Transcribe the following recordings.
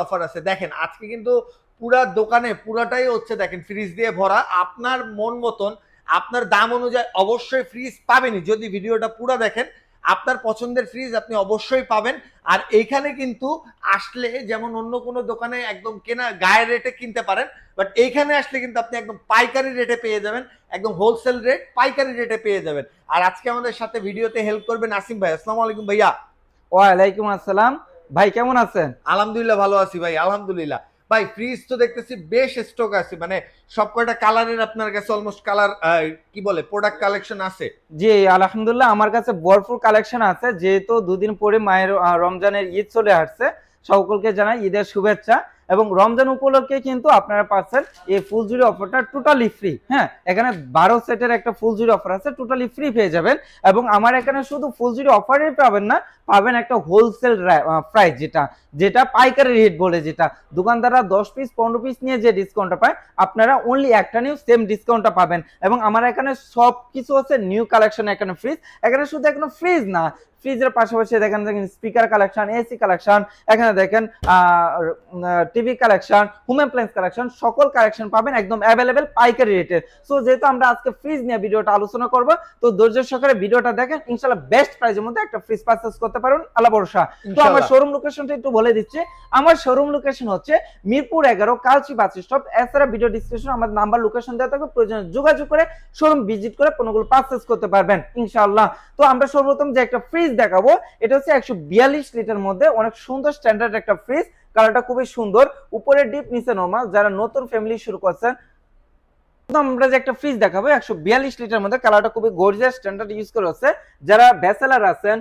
Offer আছে। দেখেন আজকে কিন্তু পুরা দোকানে পুরাটাই হচ্ছে দেখেন ফ্রিজ দিয়ে ভরা। আপনার মন মতন আপনার দাম অনুযায়ী অবশ্যই ফ্রিজ পাবেনই। যদি ভিডিওটা পুরা দেখেন আপনার পছন্দের ফ্রিজ আপনি অবশ্যই পাবেন। আর এইখানে কিন্তু আসলে যেমন অন্য কোনো দোকানে একদম কেনা গায়ের রেটে কিনতে পারেন, বাট এইখানে আসলে কিন্তু আপনি একদম পাইকারি রেটে পেয়ে যাবেন, একদম হোলসেল রেট পাইকারি রেটে পেয়ে যাবেন। আর আজকে আমাদের সাথে ভিডিওতে হেল্প করবে নাসিম ভাই। আসসালামু আলাইকুম ভাইয়া। ওয়ালাইকুম আসসালাম। ভাই কেমন আছেন? আলহামদুলিল্লাহ ভালো আছি ভাই, আলহামদুলিল্লাহ। ভাই ফ্রিজ তো দেখতেছি বেশ স্টক আছে, মানে সব কয়টা কালারের আপনার কাছে অলমোস্ট কালার কি বলে প্রোডাক্ট কালেকশন আছে। জি আলহামদুলিল্লাহ, আমার কাছে ভরপুর কালেকশন আছে। যেহেতু দুদিন পরে মায়ের রমজানের ঈদ চলে আসছে, সকলকে জানাই ঈদের শুভেচ্ছা। এবং রমজান উপলক্ষে কিন্তু আপনারা পাচ্ছেন এই ফুল জুড়ি অফারটা টোটালি ফ্রি। হ্যাঁ, এখানে 12 সেটের একটা ফুল জুড়ি অফার আছে, টোটালি ফ্রি পেয়ে যাবেন। এবং আমার এখানে শুধু ফুল জুড়ি অফারই পাবেন না, পাবেন একটা হোলসেল প্রাইস, যেটা যেটা পাইকারি রেট বলে, যেটা দোকানদাররা 10 পিস 15 পিস নিয়ে যে ডিসকাউন্টটা পায়, আপনারা অনলি একটা নিয়েও সেম ডিসকাউন্টটা পাবেন। এবং আমার এখানে সব কিছু আছে নিউ কালেকশন। এখানে ফ্রিজ, এখানে শুধু এখানে ফ্রিজ না, ফ্রিজের পাশাপাশি দেখেন স্পিকার কালেকশন, এসি কালেকশন, এখানে দেখেন TV collection, home appliance collection, সকল কালেকশন পাবেন একদম অ্যাভেলেবেল পাইকারি রেটে। সো যেহেতু আমরা আজকে ফ্রিজ নিয়ে ভিডিওটা আলোচনা করব, তো ধৈর্য সহকারে ভিডিওটা দেখেন, ইনশাআল্লাহ বেস্ট প্রাইসের মধ্যে একটা ফ্রিজ পারচেজ করতে পারুন আল্লাহ ভরসা। তো আমার শোরুম লোকেশনটা একটু বলে দিচ্ছি। আমার শোরুম লোকেশন হচ্ছে মিরপুর 11 কালচি বাস স্টপ। এছাড়া ভিডিও ডিসক্রিপশন আমাদের নাম্বার লোকেশন দেওয়া থাকবে, প্রয়োজনে যোগাযোগ করে শোরুম ভিজিট করে পণ্যগুলো পারচেজ করতে পারবেন ইনশাআল্লাহ। তো আমরা সর্বপ্রথম যে একটা ফ্রিজ দেখাবো, এটা হচ্ছে 142 লিটার মধ্যে অনেক সুন্দর স্ট্যান্ডার্ড একটা ফ্রিজ। কালারটা খুবই সুন্দর, উপরে ডিপ নিচে নরমাল। যারা নতুন ফ্যামিলি শুরু করছেন, আমরা যে একটা ফ্রিজ দেখাবো 142 লিটার মধ্যে, কালারটা খুবই গর্জিয়াস স্ট্যান্ডার্ড ইউজ করে হচ্ছে। যারা ব্যাচেলার আছেন,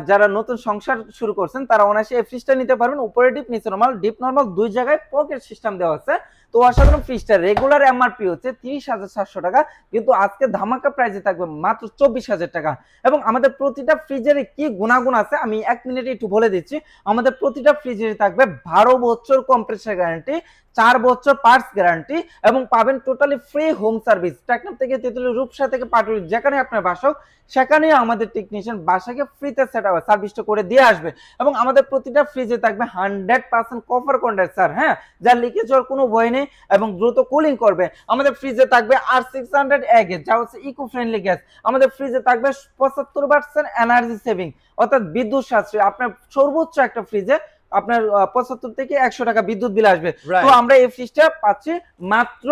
যারা নতুন সংসার শুরু করছেন, তারা অনায়াসে এই ফ্রিজটা নিতে পারবেন। উপরে ডিপ নিচে নরমাল, ডিপ নরমাল দুই জায়গায় পকেট সিস্টেম দেওয়া আছে। তো অসাধারণ ফ্রিজটা রেগুলার এমআরপি হচ্ছে 30,700 টাকা, কিন্তু আজকে ধামাকা প্রাইসে থাকবে মাত্র 24,000 টাকা। এবং আমাদের প্রতিটা ফ্রিজের কি গুণাগুণ আছে আমি 1 মিনিটে একটু বলে দিচ্ছি। আমাদের প্রতিটা ফ্রিজে থাকবে 12 বছর কম্প্রেসার গ্যারান্টি, 4 বছর পার্টস গ্যারান্টি, এবং পাবেন totally free home service. Teknaf থেকে তেতুলি, রূপসা থেকে পাটুলি, যেখানে আপনার বাসা হোক সেখানেই আমাদের টেকনিশিয়ান বাসাকে ফ্রিতে সার্ভিসটা করে দিয়ে আসবে। এবং আমাদের প্রতিটা ফ্রিজে থাকবে 100% কপার কন্ডেন্সার, হ্যাঁ, যার লিকেজ হওয়ার কোনো ভয় নেই এবং দ্রুত কুলিং করবে। আমাদের ফ্রিজে থাকবে R600 গ্যাস, যা হচ্ছে ইকো ফ্রেন্ডলি গ্যাস। আমাদের ফ্রিজে থাকবে 75% এনার্জি সেভিং, অর্থাৎ বিদ্যুৎ সাশ্রয়। আপনার সর্বোচ্চ একটা ফ্রিজে আপনার 75 থেকে 100 টাকা বিদ্যুৎ বিল আসবে। তো আমরা এই ফ্রিজটা পাচ্ছি মাত্র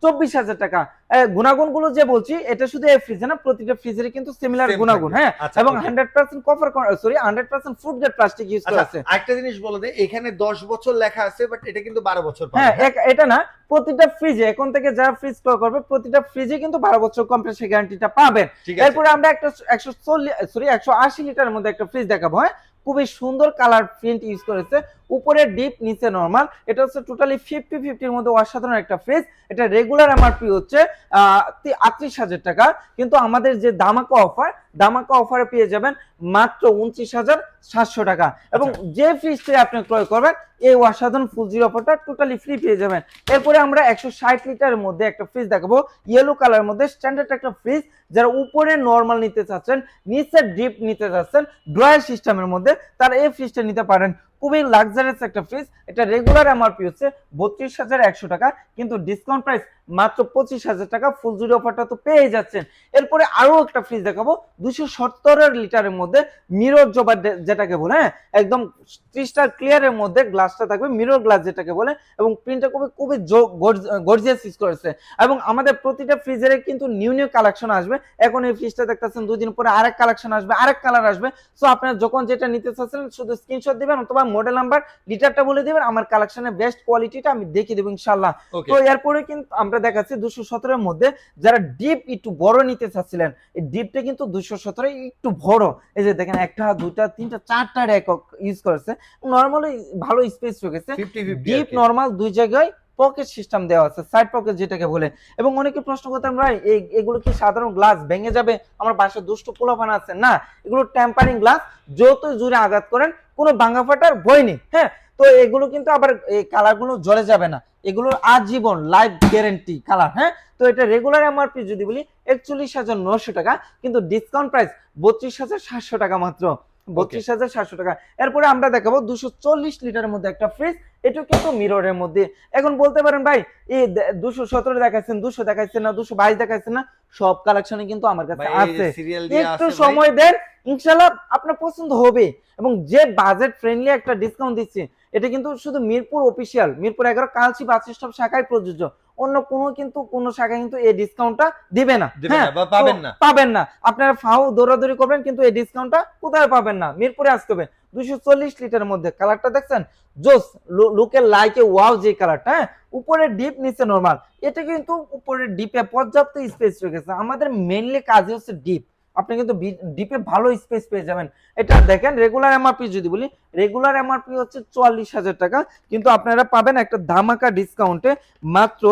24,000 টাকা। গুণাগুণ গুলো যে বলছি, এটা শুধু এই ফ্রিজে না, প্রতিটা ফ্রিজের কিন্তু সিমিলার গুণাগুণ। হ্যাঁ, এবং 100% copper, sorry 100% food grade plastic use করা আছে। একটা জিনিস বলে দেই, এখানে 10 বছর লেখা আছে, বাট এটা কিন্তু 12 বছর পাবেন। হ্যাঁ, এটা না, প্রতিটা ফ্রিজে এখন থেকে যারা ফ্রিজ ক্রয় করবে, প্রতিটা ফ্রিজে কিন্তু 12 বছর কম্প্রেসার গ্যারান্টিটা পাবেন। এরপরে আমরা একটা 180 লিটারের মধ্যে একটা ফ্রিজ দেখাবো। হ্যাঁ, খুবই সুন্দর কালার প্রিন্ট ইউজ করেছে, উপরে ডিপ নিচে নরমাল। এটা হচ্ছে টোটালি 50-50 এর মধ্যে অসাধারণ একটা ফ্রিজ। এটা রেগুলার এমআরপি হচ্ছে 38,000 টাকা, কিন্তু আমাদের যে দামাকা অফারে পেয়ে যাবেন মাত্র 29,700 টাকা। এবং যে ফ্রিজটি আপনি ক্রয় করবেন, এই অসাধারণ ফুল জিরো অফারটা টোটালি ফ্রি পেয়ে যাবেন। এরপরে আমরা 160 লিটারের মধ্যে একটা ফ্রিজ দেখাবো, ইয়েলো কালার মধ্যে স্ট্যান্ডার্ড একটা ফ্রিজ। যারা উপরে নরমাল নিতে চাচ্ছেন, নিচে ডিপ নিতে চাচ্ছেন ড্রয়ার সিস্টেমের মধ্যে, তারা এই ফ্রিজটা নিতে পারেন। খুবই লাক্সারিয়াস একটা ফ্রিজ। এটা রেগুলার এমআরপি হচ্ছে 32,100 টাকা, কিন্তু ডিসকাউন্ট প্রাইস মাত্র 25,000 টাকা। ফুল জুড়ি অফারটা তো পেয়ে যাচ্ছেন। এরপরে আরো একটা ফ্রিজ দেখাবো 270 লিটারের মধ্যে, মিরর জবার যেটাকে বলে, হ্যাঁ, একদম ক্রিস্টাল ক্লিয়ারের মধ্যে গ্লাসটা থাকবে, মিরর গ্লাস যেটাকে বলে, এবং প্রিন্টটা খুবই গর্জিয়াস ইউজ করেছে। এবং আমাদের প্রতিটা ফ্রিজের কিন্তু নিউ কালেকশন আসবে। এখন এই ফ্রিজটা দেখতেছেন, 2 দিন পরে আরেক কালেকশন আসবে, আরেক কালার আসবে। সো আপনারা যখন যেটা নিতে চাচ্ছেন শুধু স্ক্রিনশট দিবেন অথবা মডেল নাম্বার লিটারটা বলে দিবেন, আমার কালেকশনের বেস্ট কোয়ালিটিটা আমি দেখিয়ে দেব ইনশাআল্লাহ। তো এরপরে কিন্তু আমরা দেখাচ্ছি 217 এর মধ্যে, যারা ডিপ একটু বড় নিতে চাচ্ছিলেন, এই ডিপটা কিন্তু 217 একটু বড়। এই যে দেখেন, একটা দুইটা তিনটা চারটা একক ইউজ করেছে, নরমালি ভালো স্পেস রেখেছে। ডিপ নরমাল দুই জায়গায় পকেট সিস্টেম দেওয়া আছে, সাইড পকেট যেটাকে বলে। এবং অনেকে প্রশ্ন করতেন, ভাই এগুলো কি সাধারণ গ্লাস ভেঙে যাবে, আমার বাসায় দুষ্ট পোলাপান আছে? না, এগুলো টেম্পারিং গ্লাস, যত জোরে আঘাত করেন কোনো ভাঙা ফাটার ভয় নেই। হ্যাঁ, তো এগুলো কিন্তু আবার এই কালারগুলো জ্বলে যাবে না, এগুলোর আজীবন লাইফ গ্যারান্টি কালার। হ্যাঁ, তো এটা রেগুলার এমআরপি যদি বলি 41,900 টাকা, কিন্তু ডিসকাউন্ট প্রাইস 32,700 টাকা মাত্র। 32,700 টাকা। এরপরে আমরা দেখাবো 240 লিটারের মধ্যে একটা ফ্রিজ, এটা কিন্তু মিররের মধ্যে। এখন বলতে পারেন ভাই এই 217 দেখাচ্ছেন, 200 দেখাচ্ছেন না, 222 দেখাচ্ছেন না, সব কালেকশনই কিন্তু আমার কাছে আছে। একটু সময় দেন, ইনশাআল্লাহ আপনার পছন্দ হবে। এবং যে বাজেট ফ্রেন্ডলি একটা ডিসকাউন্ট দিচ্ছি, এটা কিন্তু শুধু মিরপুর অফিসিয়াল, মিরপুর 11 কালচি বাস স্টপ শাখায় প্রযোজ্য। অন্য কোনো শাখায় কিন্তু এই ডিসকাউন্টটা দিবে না, হ্যাঁ পাবেন না। আপনারা ফাও দৌড়াদৌড়ি করবেন কিন্তু এই ডিসকাউন্টটা কোথায় পাবেন না, মিরপুরে আসতে হবে। 240 লিটারের মধ্যে কালারটা দেখছেন, জোস লুকে লাইকে ওয়াও যে কালারটা, হ্যাঁ উপরে ডিপ নিচে নরমাল। এটা কিন্তু উপরে ডিপে পর্যাপ্ত স্পেস রেখেছে। আমাদের মেইনলি কাজই হচ্ছে ডিপ, আপনি কিন্তু ডিপে ভালো স্পেস পেয়ে যাবেন। এটা দেখেন রেগুলার এমআরপি যদি বলি, রেগুলার এমআরপি হচ্ছে 44,000 টাকা, কিন্তু আপনারা পাবেন একটা ধামাকা ডিসকাউন্টে মাত্র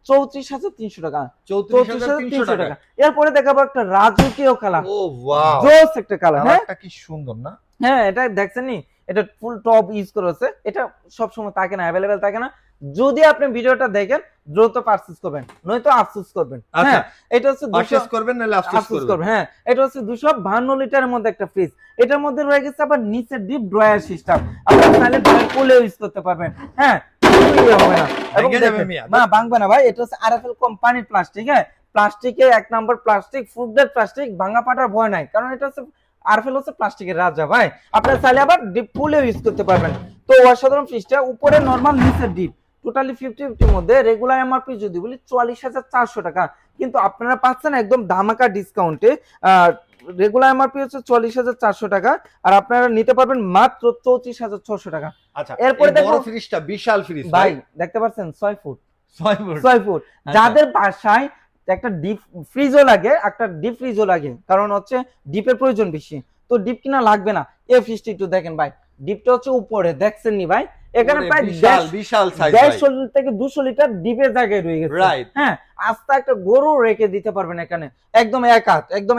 34,300 টাকা। 34,300 টাকা। এরপরে দেখাবো একটা রাজকীয় কালার, ও ওয়াও, জোস একটা কালার, হ্যাঁ এটা কি সুন্দর না? হ্যাঁ এটা দেখছেন নি, এটা ফুল টপ ইউজ করেছে। এটা সব সময় থাকে না, अवेलेबल থাকে না। যদি আপনি ভিডিওটা দেখেন দ্রুত পারচেজ করবেন, নয়তো আফসোস করবেন। হ্যাঁ এটা হচ্ছে পারচেজ করবেন নালে আফসোস করবেন। হ্যাঁ এটা হচ্ছে 252 লিটারের মধ্যে একটা ফ্রিজ। এটার মধ্যে রয়ে গেছে আবার নিচে ডিপ ড্রয়ার সিস্টেম, আপনি চাইলে ড্রয়ার খুলে ইউজ করতে পারবেন। হ্যাঁ কিছুই হবে না, এবং না ভাঙবে না ভাই। এটা হচ্ছে আরএফএল কোম্পানির প্লাস্টিক, হ্যাঁ প্লাস্টিকে এক number plastic, food grade plastic, ভাঙা ফাটার ভয় নাই, কারণ এটা হচ্ছে আরএফএল হচ্ছে প্লাস্টিকের রাজা ভাই। আপনারা চাইলে আবার ডিপ ফুলে ইউজ করতে পারবেন। তো অসাধারণ ফ্রিজটা, উপরে নরমাল নিচে ডিপ, টোটালি 50-50 মধ্যে। রেগুলার এমআরপি যদি বলি 44,400 টাকা, কিন্তু আপনারা পাচ্ছেন একদম ধামাকা ডিসকাউন্টে। রেগুলার এমআরপি হচ্ছে 44,400 টাকা, আর আপনারা নিতে পারবেন মাত্র 34,600 টাকা। আচ্ছা এরপরে দেখো ফ্রিজটা বিশাল ফ্রিজ ভাই, দেখতে পাচ্ছেন 6 ফুট 6 ফুট। যাদের বাসায় একটা ডিপ ফ্রিজও লাগে, একটা ডিপ ফ্রিজও লাগে, কারণ হচ্ছে ডিপের প্রয়োজন বেশি, তো ডিপ কিনা লাগবে না। এই ফ্রিজটি একটু দেখেন ভাই, ডিপটা হচ্ছে উপরে, দেখছেন নি ভাই, এখানে প্রায় বিশাল সাইজ, 150 থেকে 200 লিটার ডিপের জায়গায় রয়ে গেছে। হ্যাঁ আস্তে একটা গরু রেখে দিতে পারবেন এখানে, একদম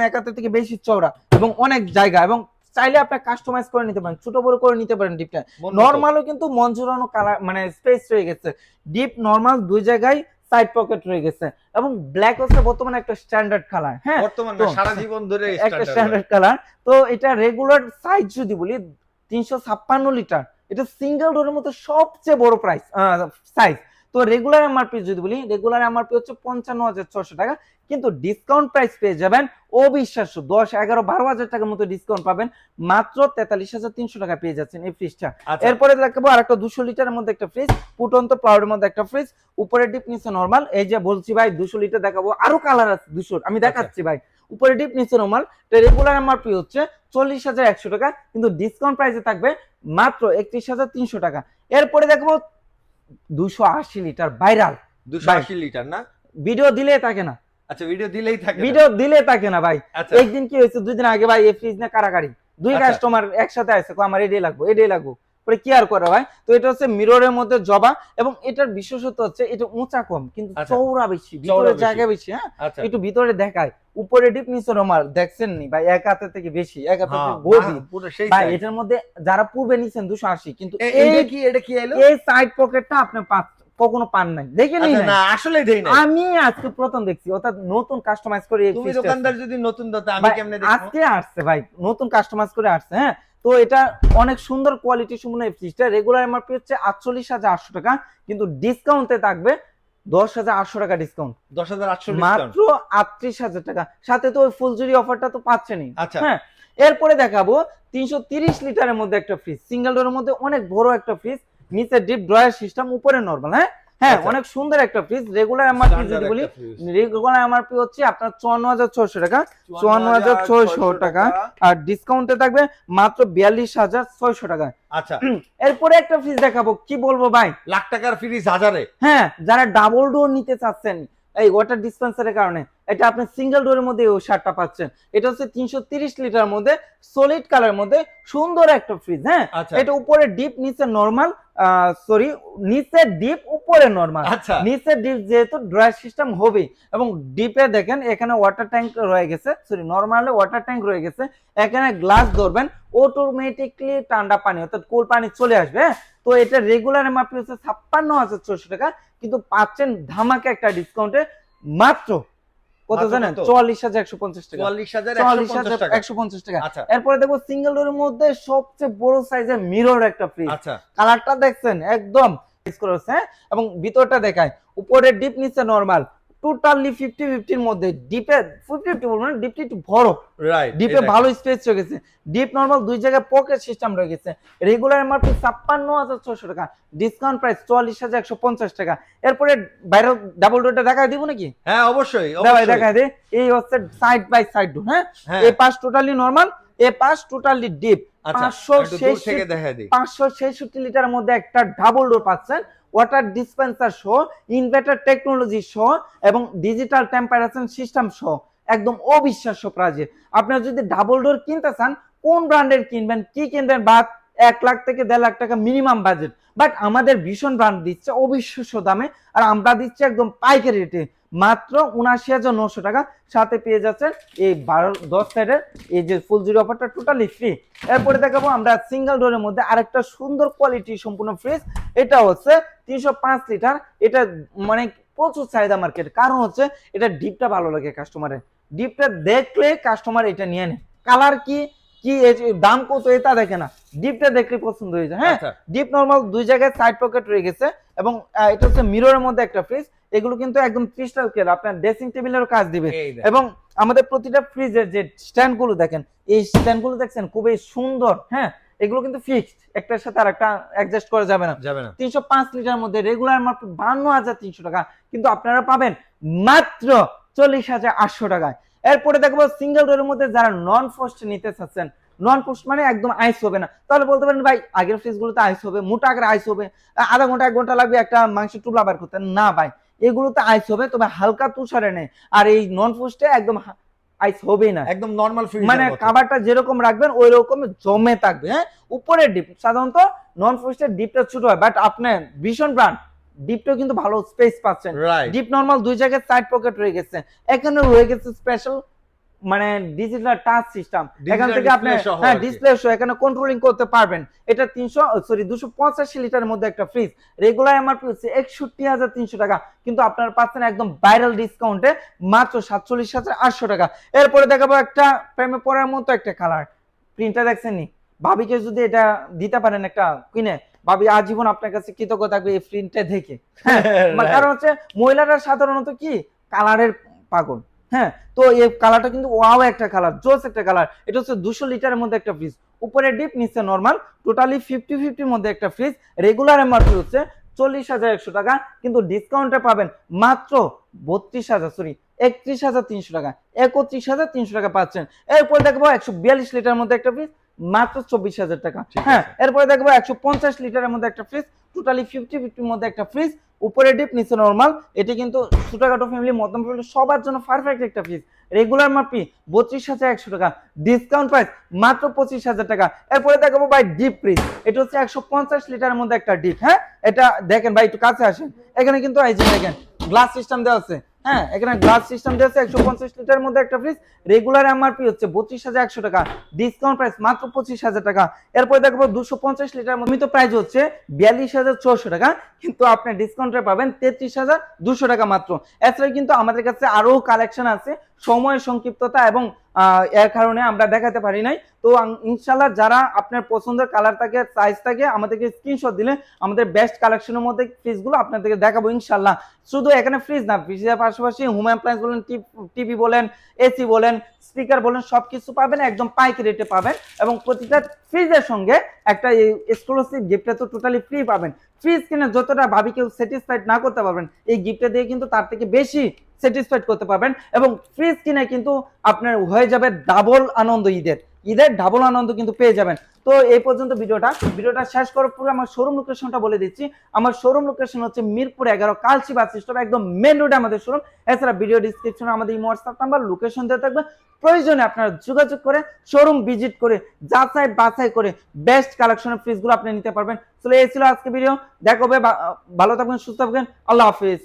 এক হাতের থেকে বেশি চওড়া এবং অনেক জায়গা, এবং চাইলে আপনি কাস্টমাইজ করে নিতে পারেন, ছোট বড় করে নিতে পারেন। ডিপটা নরমালও কিন্তু মন জুড়ানো কালার মানে স্পেস রয়ে গেছে। ডিপ নরমাল দুই জায়গায় সাইড পকেট রয়ে গেছে, এবং ব্ল্যাক হচ্ছে বর্তমানে একটা স্ট্যান্ডার্ড কালার। হ্যাঁ বর্তমানে সারা জীবন ধরে একটা স্ট্যান্ডার্ড কালার। তো এটা রেগুলার সাইজ যদি বলি 356 লিটার, এটা সিঙ্গেল ডোরের মধ্যে সবচেয়ে বড় প্রাইস সাইজ। তো রেগুলার এমআরপি যদি বলি, রেগুলার এমআরপি হচ্ছে 55,600 টাকা, কিন্তু ডিসকাউন্ট প্রাইস পেয়ে যাবেন অবিশ্বাস্য 10, 11, 12,000 টাকার মতো ডিসকাউন্ট পাবেন, মাত্র 43,300 টাকা পেয়ে যাচ্ছেন এই ফ্রিজটা। এরপরে দেখাবো আরেকটা 200 লিটারের মধ্যে একটা ফ্রিজ, ফুটন্ত প্লাউডের মধ্যে একটা ফ্রিজ, উপরে ডিপ নিচে নরমাল। এই যে বলছি ভাই 200 লিটার দেখাবো, আরো কালার আছে 200, আমি দেখাচ্ছি ভাই। উপরে ডিপ নিচে নরমাল। রেগুলার এমআরপি হচ্ছে 40,100 টাকা, কিন্তু ডিসকাউন্ট প্রাইসে থাকবে মাত্র 31,300 টাকা। এরপরে দেখবো 280 লিটার ভাইরাল, 280 লিটার না, ভিডিও দিলেই থাকে না। আচ্ছা ভিডিও দিলেই থাকে না ভাই। একদিন কি হয়েছে, 2 দিন আগে ভাই এই ফ্রিজ না কারাকারি, 2 কাস্টমার একসাথে আসছে, আমার এটাই লাগবো পরে কি আর করে ভাই। তো এটা হচ্ছে মিররের মধ্যে জবা, এবং এটার বিশেষত্ব হচ্ছে এটা উঁচা কম কিন্তু চওড়া বেশি, ভিতরে জায়গা বেশি। হ্যাঁ একটু ভিতরে দেখায়, উপরে ডিপ নিচে নরমাল, দেখছেন নি ভাই, এক হাতের থেকে বেশি, এক হাতের থেকে গভীর ভাই। এটার মধ্যে যারা পূর্বে নিছেন 280, কিন্তু এটা কি এলো, এই সাইড পকেটটা আপনি কখনো পান নাই, দেখেন না আসলে দেই না, আমি আজকে প্রথম দেখছি। অর্থাৎ নতুন কাস্টমাইজ করে, তুমি দোকানদার যদি নতুন দাও আমি কেমনে দেখব, আজকে আসছে ভাই, নতুন কাস্টমাইজ করে আসছে। হ্যাঁ তো এটা অনেক সুন্দর কোয়ালিটি সম্পন্ন এই ফ্রিজটা। রেগুলার এমআরপি হচ্ছে 48,800 টাকা, কিন্তু ডিসকাউন্টে থাকবে 10,800 টাকা ডিসকাউন্ট, 10,800 মাত্র 38,000 টাকা। সাথে তো ওই ফুলজুরি অফারটা তো পাচ্ছেনই। আচ্ছা হ্যাঁ এরপরে দেখাবো 330 লিটারের মধ্যে একটা ফ্রিজ, সিঙ্গেল ডোরের মধ্যে অনেক বড় একটা ফ্রিজ, নিচে ডিপ ড্রয়ার সিস্টেম, উপরে নরমাল। হ্যাঁ অনেক সুন্দর একটা ফ্রিজ। রেগুলার এমআরপি যদি বলি, রেগুলার এমআরপি হচ্ছে আপনার 54,600 টাকা, 54,600 টাকা, আর ডিসকাউন্টে থাকবে মাত্র 42,600 টাকা। আচ্ছা এরপরে একটা ফ্রিজ দেখাবো, কি বলবো ভাই, লাখ টাকার ফ্রিজ হাজারে। হ্যাঁ যারা ডাবল ডোর নিতে চাচ্ছেন এই ওয়াটার ডিসপেন্সারের কারণে, এটা আপনি সিঙ্গেল ডোরের মধ্যে ওই শার্টটা পাচ্ছেন। এটা হচ্ছে 330 লিটার মধ্যে, সলিড কালার মধ্যে সুন্দর একটা ফ্রিজ। হ্যাঁ এটা উপরে ডিপ নিচে নরমাল, নিচে ডিপ উপরে নরমাল। নিচে ডিপ যেহেতু ড্রয়ার সিস্টেম হবে, এবং ডিপে দেখেন এখানে ওয়াটার ট্যাঙ্ক রয়ে গেছে, নরমালে ওয়াটার ট্যাঙ্ক রয়ে গেছে, এখানে গ্লাস ধরবেন অটোমেটিকলি ঠান্ডা পানি অর্থাৎ কোল্ড পানি চলে আসবে। তো এটা রেগুলার এমআরপি হচ্ছে 56,600 টাকা, কিন্তু পাচ্ছেন ধামাকা একটা ডিসকাউন্টে মাত্র কত মাত্র জানেন? কত? 44,150 টাকা। 44,150 টাকা। 44,150 টাকা। আচ্ছা এরপরে দেখো সিঙ্গেল ডোরের মধ্যে সবচেয়ে বড় সাইজের মিরর একটা ফ্রিজ। আচ্ছা কালারটা দেখছেন একদম করেছে, হ্যাঁ? এবং ভিতরটা দেখায়, উপরে ডিপ নিচে নরমাল, টোটালি 50-50 এর মধ্যে। ডিপে 50-50 বলবো না, ডিপটা একটু বড়, রাইট ডিপে ভালো স্পেস রয়ে গেছে। ডিপ নরমাল দুই জায়গায় পকেট সিস্টেম রয়ে গেছে। রেগুলার এমআরপি 56,600 টাকা, ডিসকাউন্ট প্রাইস 44,150 টাকা। এরপরে ভাইরাল ডাবল ডোরটা দেখায় দিব নাকি? হ্যাঁ অবশ্যই ভাই অবশ্যই দেখায় দে। এই হচ্ছে সাইড বাই সাইড ডোর, হ্যাঁ? হ্যাঁ এই পাশ টোটালি নরমাল, এই পাশ টোটালি ডিপ। আচ্ছা একটু দূর থেকে দেখাই দিই 566 লিটারের মধ্যে একটা ডাবল ডোর পাচ্ছেন, ওয়াটার ডিসপেন্সার সহ, ইনভার্টার টেকনোলজি সহ এবং ডিজিটাল টেম্পারেচার সিস্টেম সহ, একদম অবিশ্বাস্য প্রাইজে। আপনারা যদি ডাবল ডোর কিনতে চান, কোন ব্র্যান্ডের কিনবেন, কি কিনবেন, বা 1 লাখ থেকে 1.5 লাখ টাকা মিনিমাম বাজেট, বাট আমাদের ভীষণ ব্র্যান্ড দিচ্ছে অবিশ্বাস্য দামে, আর আমরা দিচ্ছি একদম পাইকারি রেটে মাত্র 79,900 টাকা। সাথে পেয়ে যাচ্ছেন এই 12-10 সাইডের এই যে ফুল জিরো অফারটা টোটালি ফ্রি। এরপরে দেখাবো আমরা সিঙ্গেল ডোরের মধ্যে আরেকটা সুন্দর কোয়ালিটি সম্পূর্ণ ফ্রিজ। এটা হচ্ছে 305 লিটার। এটা মানে প্রচুর চাহিদা মার্কেট, কারণ হচ্ছে এটা ডিপটা ভালো লাগে কাস্টমারের, ডিপটা দেখলে কাস্টমার এটা নিয়ে নেয়। কালার কি কি দাম কত এটা দেখে না, ডিপটা দেখলে পছন্দ হয়ে যায়, হ্যাঁ? আচ্ছা ডিপ নরমাল দুই জায়গায় সাইড পকেট রয়ে গেছে এবং এটা হচ্ছে মিররের মধ্যে একটা ফ্রিজ। এগুলো কিন্তু একদম ক্রিস্টাল ক্লিয়ার, আপনার ড্রেসিং টেবিলেরও কাজ দিবে। এই দেখ এবং আমাদের প্রতিটা ফ্রিজের যে স্ট্যান্ড গুলো দেখেন, এই স্ট্যান্ড গুলো দেখছেন খুবই সুন্দর, হ্যাঁ? এগুলো কিন্তু ফিক্সড, একটার সাথে আর একটা অ্যাডজাস্ট করা যাবে না। যাবে না 305 লিটার মধ্যে রেগুলার মাত্র 52,300 টাকা, কিন্তু আপনারা পাবেন মাত্র 40,800 টাকায়। এরপরে দেখবো সিঙ্গেল ডোরের মধ্যে যারা নন ফ্রস্ট নিতে চাচ্ছেন, নন ফ্রস্ট মানে একদম আইস হবে না, তাহলে বলতে পারেন ভাই আগের ফ্রিজ গুলোতে আইস হবে, মোটা আকারে আইস হবে, আধা ঘন্টা 1 ঘন্টা লাগবে একটা মাংস টুকরা বার করতে, না ভাই, এগুলোতে আইস হবে তবে হালকা তুষারে নেই। আর এই নন ফ্রস্টে একদম আইস হবেই না, একদম নরমাল ফ্রিজ মানে খাবারটা যেরকম রাখবেন ওই রকম জমে থাকবে, হ্যাঁ? উপরের ডিপ সাধারণত নন ফ্রস্টের ডিপটা ছোট হয়, বাট আপনার ভীষণ ব্র্যান্ড ডিপটাও কিন্তু ভালো স্পেস পাচ্ছেন। রাইট ডিপ নরমাল দুই জায়গায় সাইড পকেট রয়ে গেছে, এখানে রয়ে গেছে স্পেশাল মানে ডিজিটাল টাচ সিস্টেম, এখান থেকে আপনি হ্যাঁ ডিসপ্লে সহ এখানে কন্ট্রোলিং করতে পারবেন। এটা 285 লিটারের মধ্যে একটা ফ্রিজ। রেগুলার এমআরপি হচ্ছে 61,300 টাকা, কিন্তু আপনারা পাচ্ছেন একদম ভাইরাল ডিসকাউন্টে মাত্র 47,800 টাকা। এরপরে দেখাবো একটা প্রেমে পড়ার মতো একটা কালার, প্রিন্টটা দেখছেন নি? ভাবিকে যদি এটা দিতে পারেন একটা কিনে, ভাবি আজীবন আপনার কাছে কৃতজ্ঞ থাকবে এই প্রিন্টটা দেখে, হ্যাঁ? কারণ হচ্ছে মহিলারা সাধারণত কি কালারের পাগল, হ্যাঁ? তো এই কালারটা কিন্তু ওয়াও একটা কালার, জোস একটা কালার। এটা হচ্ছে 200 লিটারের মধ্যে একটা ফ্রিজ, উপরে ডিপ নিচে নরমাল, টোটালি 50-50 এর মধ্যে একটা ফ্রিজ। রেগুলার এমআরপি হচ্ছে 40,100 টাকা, কিন্তু ডিসকাউন্টে পাবেন মাত্র 31,300 টাকা, 31,300 টাকা পাচ্ছেন। এরপর দেখবো 142 লিটারের মধ্যে একটা ফ্রিজ, মাত্র 24,000 টাকা, হ্যাঁ? এরপরে দেখবো 150 লিটারের মধ্যে একটা ফ্রিজ, টোটালি 50-50 এর মধ্যে একটা ফ্রিজ, উপরে ডিপ নিচে নরমাল। এটি কিন্তু ছোটখাটো ফ্যামিলি, মধ্যম ফ্যামিলি সবার জন্য পারফেক্ট একটা ফ্রিজ। রেগুলার মাপি 32,100 টাকা, ডিসকাউন্ট প্রাইস মাত্র 25,000 টাকা। এরপরে দেখাবো ভাই ডিপ ফ্রিজ, এটা হচ্ছে 150 লিটারের মধ্যে একটা ডিপ, হ্যাঁ? এটা দেখেন ভাই একটু কাছে আসেন, এখানে কিন্তু এই যে দেখেন গ্লাস সিস্টেম দেওয়া আছে, হ্যাঁ? এখানে গ্লাস সিস্টেম দেওয়া আছে। 150 লিটারের মধ্যে একটা ফ্রিজ, রেগুলার এমআরপি হচ্ছে 32,100 টাকা, ডিসকাউন্ট প্রাইস মাত্র 25,000 টাকা। এরপরে দেখবো 250 লিটার মধ্যে প্রাইস হচ্ছে 42,600 টাকা, কিন্তু আপনি ডিসকাউন্টে পাবেন 33,200 টাকা মাত্র। এছাড়া কিন্তু আমাদের কাছে আরো কালেকশন আছে, সময় সংক্ষিপ্ততা এবং এর কারণে আমরা দেখাতে পারি নাই। তো ইনশাল্লাহ যারা আপনার পছন্দের কালার থাকে, সাইজ থাকে, আমাদেরকে স্ক্রিনশট দিলে আমাদের বেস্ট কালেকশনের মধ্যে ফ্রিজগুলো আপনাদেরকে দেখাবো ইনশাল্লাহ। শুধু এখানে ফ্রিজ না, ফ্রিজের পাশাপাশি হোম অ্যাপ্লায়েন্স বলেন, টিভি বলেন, এসি বলেন, স্পিকার বলেন, সবকিছু পাবেন একদম পাইকারি রেটে পাবেন। এবং প্রতিটা ফ্রিজের সঙ্গে একটা এক্সক্লুসিভ গিফট তো টোটালি ফ্রি পাবেন। ফ্রিজ কিনে যতটা ভাবি কেউ স্যাটিসফাইড না করতে পারবেন, এই গিফটটা দিয়ে কিন্তু তার থেকে বেশি স্যাটিসফাইড করতে পারবেন। এবং ফ্রিজ কিনে কিন্তু আপনার হয়ে যাবে ডাবল আনন্দ, ঈদের ডাবল আনন্দ কিন্তু পেয়ে যাবেন। তো এই পর্যন্ত ভিডিওটা শেষ করার পরে আমার শোরুম লোকেশনটা বলে দিচ্ছি। আমার শোরুম লোকেশন হচ্ছে মিরপুর 11 কালচি বাস স্টপ, একদম মেন রোডে আমাদের শোরুম। এছাড়া ভিডিও ডিসক্রিপশনে আমাদের এই হোয়াটসঅ্যাপ নাম্বার, লোকেশন দেওয়া থাকবে। প্রয়োজনে আপনারা যোগাযোগ করে শোরুম ভিজিট করে যাচাই বাছাই করে বেস্ট কালেকশনের ফ্রিজগুলো আপনি নিতে পারবেন। চলে এই ছিল আজকে ভিডিও, দেখা হবে, ভালো থাকবেন, সুস্থ থাকবেন, আল্লাহ হাফিজ।